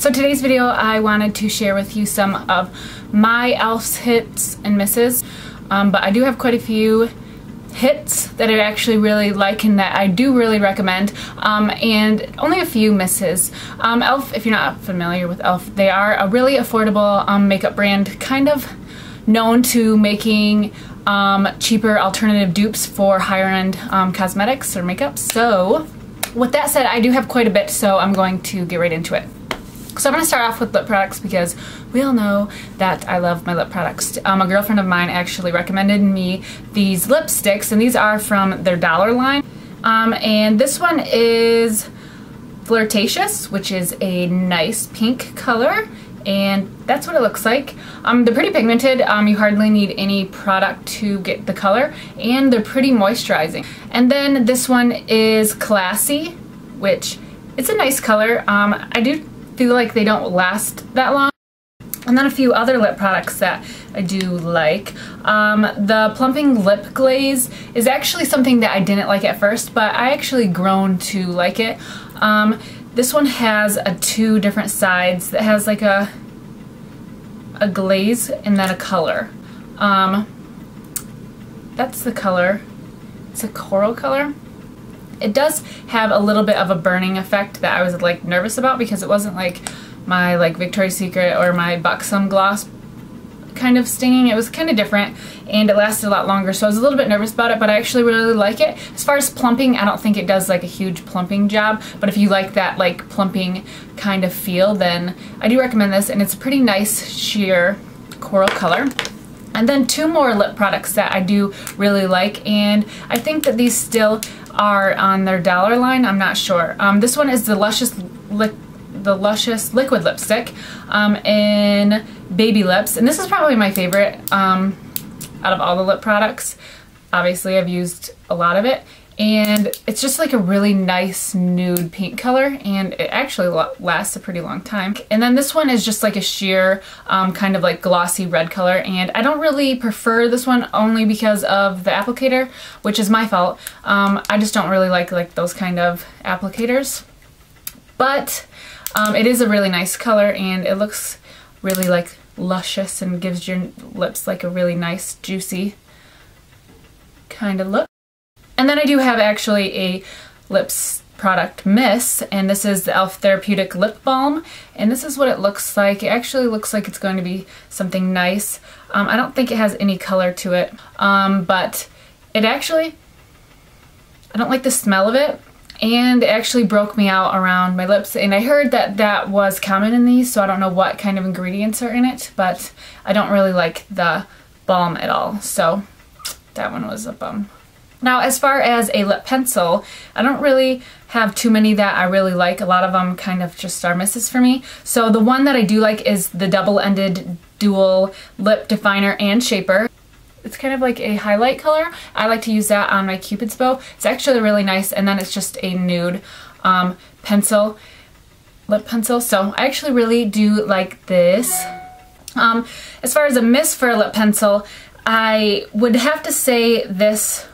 So today's video I wanted to share with you some of my e.l.f. hits and misses, but I do have quite a few hits that I actually really like and that I do really recommend, and only a few misses. e.l.f., if you're not familiar with e.l.f., they are a really affordable makeup brand, kind of known to making cheaper alternative dupes for higher end cosmetics or makeup. So with that said, I do have quite a bit, so I'm going to get right into it. So I'm going to start off with lip products because we all know that I love my lip products. A girlfriend of mine actually recommended me these lipsticks, and these are from their dollar line. And this one is Flirtatious, which is a nice pink color, and that's what it looks like. They're pretty pigmented. You hardly need any product to get the color, and they're pretty moisturizing. And then this one is Classy, which it's a nice color. I do feel like they don't last that long. And then a few other lip products that I do like. The Plumping Lip Glaze is actually something that I didn't like at first, but I actually grown to like it. This one has two different sides that has like a glaze and then a color. That's the color. It's a coral color. It does have a little bit of a burning effect that I was like nervous about because it wasn't like my Victoria's Secret or my Buxom gloss kind of stinging. It was kind of different and it lasted a lot longer, so I was a little bit nervous about it, but I actually really like it. As far as plumping, I don't think it does like a huge plumping job, but if you like that like plumping kind of feel, then I do recommend this, and it's a pretty nice sheer coral color. And then two more lip products that I do really like, and I think that these still are on their dollar line, I'm not sure. This one is the Luscious Liquid Lipstick in Baby Lips, and this is probably my favorite out of all the lip products. Obviously I've used a lot of it, and it's just like a really nice nude pink color, and it actually lasts a pretty long time. And then this one is just like a sheer kind of like glossy red color, and I don't really prefer this one only because of the applicator, which is my fault. I just don't really like those kind of applicators, but it is a really nice color, and it looks really like luscious and gives your lips like a really nice juicy kind of look. And then I do have actually a lips product miss, and this is the e.l.f. Therapeutic Lip Balm, and this is what it looks like. It actually looks like it's going to be something nice. I don't think it has any color to it, but it actually, I don't like the smell of it, and it actually broke me out around my lips, and I heard that that was common in these, so I don't know what kind of ingredients are in it, but I don't really like the balm at all, so that one was a bum. Now, as far as a lip pencil, I don't really have too many that I really like. A lot of them kind of just are misses for me. So the one that I do like is the double-ended dual lip definer and shaper. It's kind of like a highlight color. I like to use that on my Cupid's bow. It's actually really nice, and then it's just a nude pencil, lip pencil. So I actually really do like this. As far as a miss for a lip pencil, I would have to say this.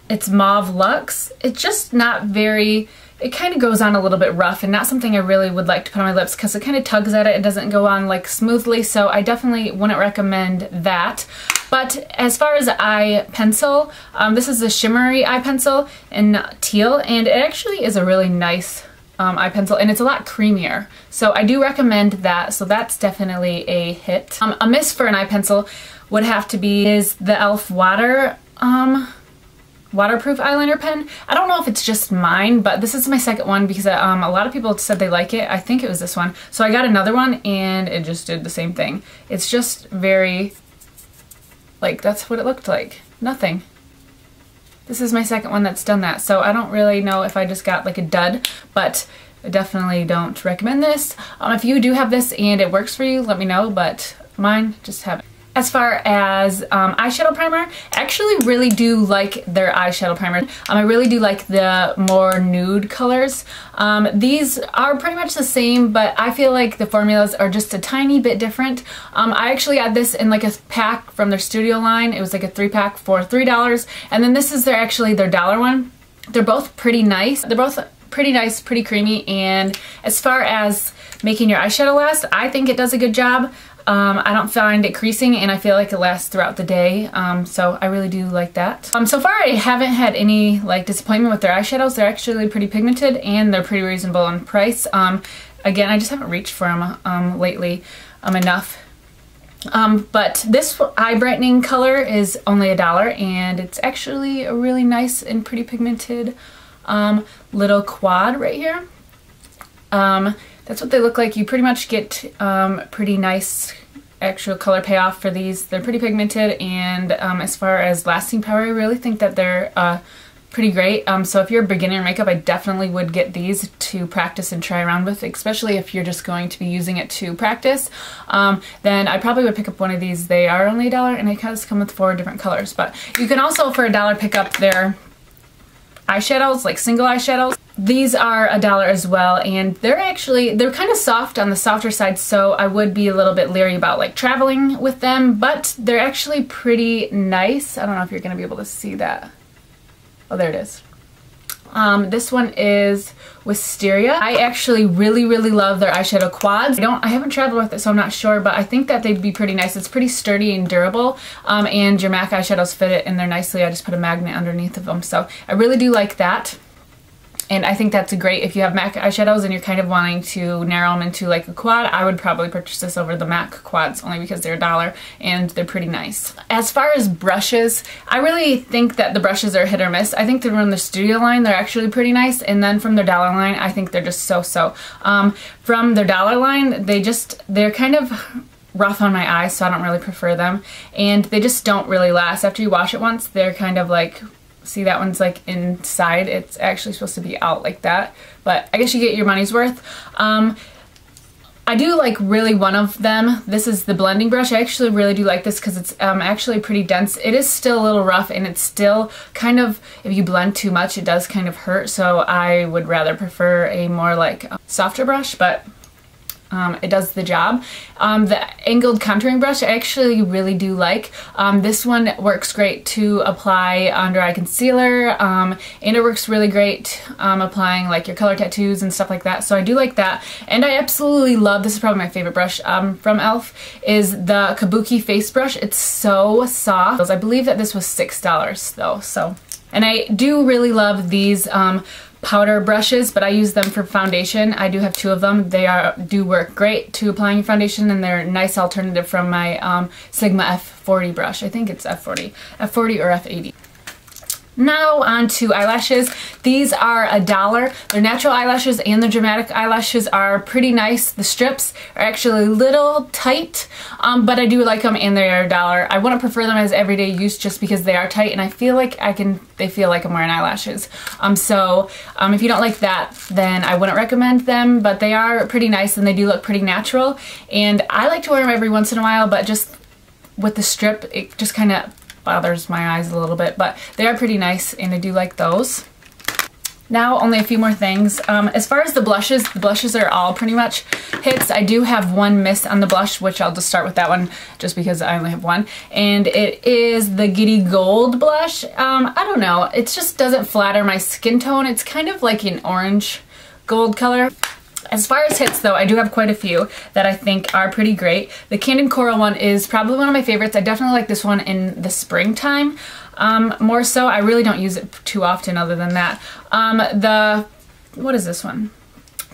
It's Mauve Luxe. It's just not very, it kind of goes on a little bit rough and not something I really would like to put on my lips because it kind of tugs at it. It doesn't go on like smoothly, so I definitely wouldn't recommend that. But as far as eye pencil, this is a shimmery eye pencil in teal, and it actually is a really nice eye pencil, and it's a lot creamier. So I do recommend that, so that's definitely a hit. A miss for an eye pencil would have to be is the e.l.f. Waterproof eyeliner pen. I don't know if it's just mine, but this is my second one because a lot of people said they like it. I think it was this one. So I got another one and it just did the same thing. It's just very, like, that's what it looked like. Nothing. This is my second one that's done that. So I don't really know if I just got like a dud, but I definitely don't recommend this. If you do have this and it works for you, let me know, but mine just haven't. As far as eyeshadow primer, I actually really do like their eyeshadow primer. I really do like the more nude colors. These are pretty much the same, but I feel like the formulas are just a tiny bit different. I actually got this in like a pack from their studio line. It was like a 3-pack for $3, and then this is actually their dollar one. They're both pretty nice. They're both pretty nice, pretty creamy, and as far as making your eyeshadow last, I think it does a good job. I don't find it creasing, and I feel like it lasts throughout the day, so I really do like that. So far I haven't had any like disappointment with their eyeshadows. They're actually pretty pigmented and they're pretty reasonable in price. Again, I just haven't reached for them lately enough. But this eye brightening color is only $1, and it's actually a really nice and pretty pigmented little quad right here. That's what they look like. You pretty much get pretty nice actual color payoff for these. They're pretty pigmented, and as far as lasting power, I really think that they're pretty great. So if you're a beginner in makeup, I definitely would get these to practice and try around with, especially if you're just going to be using it to practice. Then I probably would pick up one of these. They are only $1, and it does come with 4 different colors. But you can also, for $1, pick up their eyeshadows, like single eyeshadows. These are $1 as well, and they're kind of soft, on the softer side, so I would be a little bit leery about like traveling with them, but they're actually pretty nice. I don't know if you're going to be able to see that. Oh, there it is. This one is Wisteria. I actually really love their eyeshadow quads. I haven't traveled with it, so I'm not sure, but I think that they'd be pretty nice. It's pretty sturdy and durable, and your MAC eyeshadows fit it in there nicely. I just put a magnet underneath of them, so I really do like that. And I think that's great if you have MAC eyeshadows and you're kind of wanting to narrow them into like a quad. I would probably purchase this over the MAC quads, only because they're $1 and they're pretty nice. As far as brushes, I really think that the brushes are hit or miss. I think from the Studio line, they're actually pretty nice, and then from their $1 line, I think they're just so-so. From their $1 line, they're kind of rough on my eyes, so I don't really prefer them, and they just don't really last. After you wash it once, they're kind of like, see, that one's like inside. It's actually supposed to be out like that, but I guess you get your money's worth. I do like really one of them. This is the blending brush. I actually really do like this because it's actually pretty dense. It is still a little rough, and it's still kind of, if you blend too much, it does kind of hurt, so I would rather prefer a more like softer brush, but it does the job. The angled contouring brush I actually really do like. This one works great to apply under eye concealer, and it works really great applying like your color tattoos and stuff like that, so I do like that. And I absolutely love, this is probably my favorite brush from e.l.f., is the Kabuki face brush. It's so soft. I believe that this was $6 though, so. And I do really love these powder brushes, but I use them for foundation. I do have 2 of them. They do work great to applying your foundation, and they're a nice alternative from my Sigma F40 brush. I think it's F40 or F80. Now on to eyelashes. These are $1. Their natural eyelashes and the dramatic eyelashes are pretty nice. The strips are actually a little tight, but I do like them, and they are $1. I wouldn't prefer them as everyday use just because they are tight, and I feel like they feel like I'm wearing eyelashes. So if you don't like that, then I wouldn't recommend them, but they are pretty nice and they do look pretty natural. And I like to wear them every once in a while, but just with the strip, it just kind of bothers my eyes a little bit, but they are pretty nice, and I do like those. Now only a few more things. As far as the blushes are all pretty much hits. I do have one miss on the blush, which I'll just start with that one just because I only have one, and it is the Giddy Gold blush. I don't know, it just doesn't flatter my skin tone. It's kind of like an orange gold color. As far as hits though, I do have quite a few that I think are pretty great. The Candid Coral one is probably one of my favorites. I definitely like this one in the springtime more so. I really don't use it too often other than that. What is this one?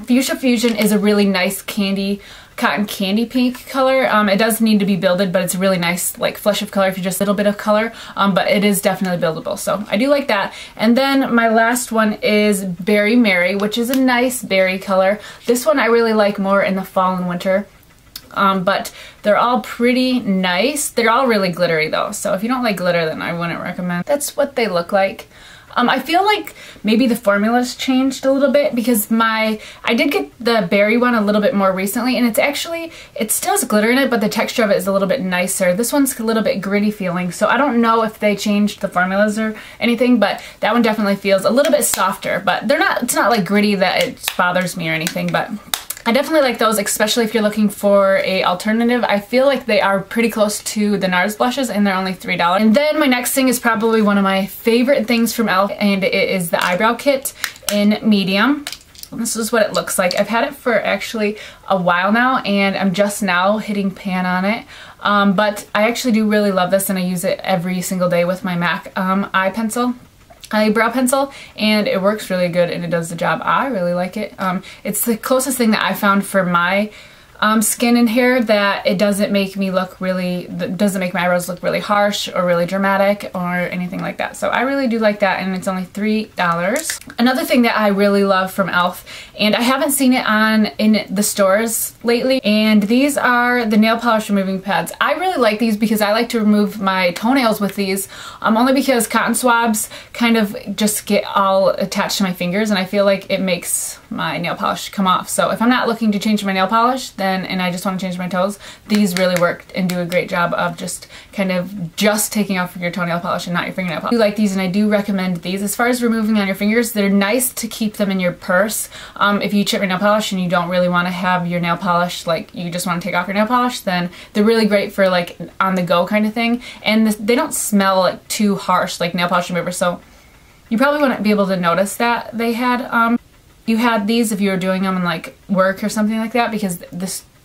Fuchsia Fusion is a really nice cotton candy pink color. It does need to be builded, but it's a really nice like flush of color if you just a little bit of color, but it is definitely buildable, so I do like that. And then my last one is Berry Mary, which is a nice berry color. This one I really like more in the fall and winter, but they're all pretty nice. They're all really glittery though, so if you don't like glitter, then I wouldn't recommend. That's what they look like. I feel like maybe the formula's changed a little bit because I did get the berry one a little bit more recently, and it still has glitter in it, but the texture of it is a little bit nicer. This one's a little bit gritty feeling, so I don't know if they changed the formulas or anything, but that one definitely feels a little bit softer, but it's not like gritty that it bothers me or anything, but I definitely like those, especially if you're looking for a alternative. I feel like they are pretty close to the NARS blushes, and they're only $3. And then my next thing is probably one of my favorite things from e.l.f., and it is the eyebrow kit. in medium. This is what it looks like. I've had it for actually a while now, and I'm just now hitting pan on it. But I actually do really love this, and I use it every single day with my MAC eyebrow pencil, and it works really good and it does the job. I really like it. It's the closest thing that I found for my skin and hair that it doesn't make me look really, doesn't make my eyebrows look really harsh or really dramatic or anything like that. So I really do like that, and it's only $3. Another thing that I really love from e.l.f., and I haven't seen it in the stores lately, and these are the nail polish removing pads. I really like these because I like to remove my toenails with these, only because cotton swabs kind of just get all attached to my fingers, and I feel like it makes my nail polish come off. So if I'm not looking to change my nail polish, and I just want to change my toes, these really work and do a great job of just kind of just taking off your toenail polish and not your fingernail polish. I do like these, and I do recommend these. As far as removing on your fingers, they're nice to keep them in your purse. If you chip your nail polish and you don't really want to have your nail polish, like you just want to take off your nail polish, then they're really great for like on the go kind of thing. And they don't smell like too harsh like nail polish remover, so you probably wouldn't be able to notice that they had you had these if you were doing them in like work or something like that, because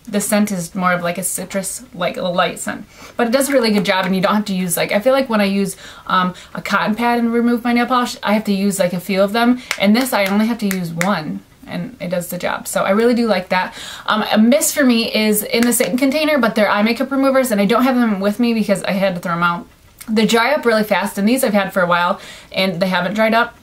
the scent is more of like a citrus, like a light scent. But it does a really good job, and you don't have to use like, I feel like when I use a cotton pad and remove my nail polish, I have to use like a few of them, and this I only have to use one, and it does the job. So I really do like that. A miss for me is in the same container, but they're eye makeup removers, and I don't have them with me because I had to throw them out. They dry up really fast, and these I've had for a while, and they haven't dried up.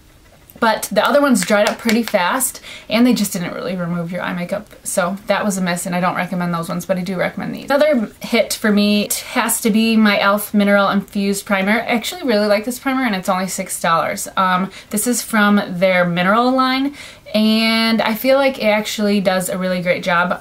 But the other ones dried up pretty fast, and they just didn't really remove your eye makeup. So that was a miss, and I don't recommend those ones, but I do recommend these. Another hit for me has to be my e.l.f. Mineral Infused Primer. I actually really like this primer, and it's only $6. This is from their mineral line, and I feel like it actually does a really great job.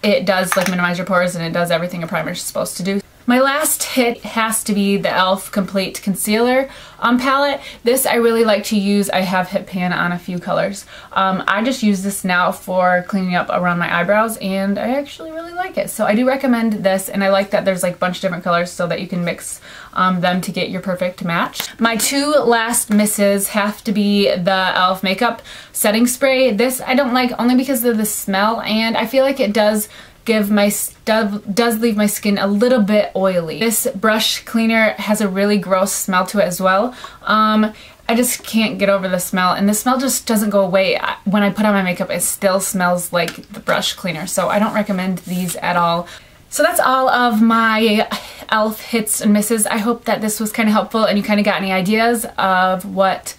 It does like minimize your pores, and it does everything a primer is supposed to do. My last hit has to be the e.l.f. Complete Concealer palette. This I really like to use. I have hit pan on a few colors. I just use this now for cleaning up around my eyebrows, and I actually really like it. So I do recommend this, and I like that there's like a bunch of different colors so that you can mix them to get your perfect match. My two last misses have to be the e.l.f. Makeup Setting Spray. This I don't like only because of the smell, and I feel like it does leave my skin a little bit oily. This brush cleaner has a really gross smell to it as well. I just can't get over the smell, and the smell just doesn't go away. When I put on my makeup, it still smells like the brush cleaner, so I don't recommend these at all. So that's all of my e.l.f. hits and misses. I hope that this was kind of helpful and you kind of got any ideas of what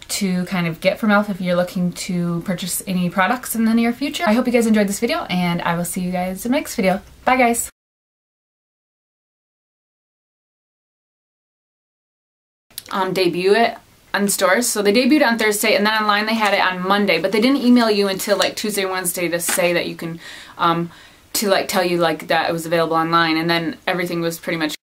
to kind of get from e.l.f. if you're looking to purchase any products in the near future. I hope you guys enjoyed this video, and I will see you guys in the next video. Bye guys! Debut it on stores. So they debuted on Thursday, and then online they had it on Monday, but they didn't email you until like Tuesday or Wednesday to say that you can to like tell you like that it was available online, and then everything was pretty much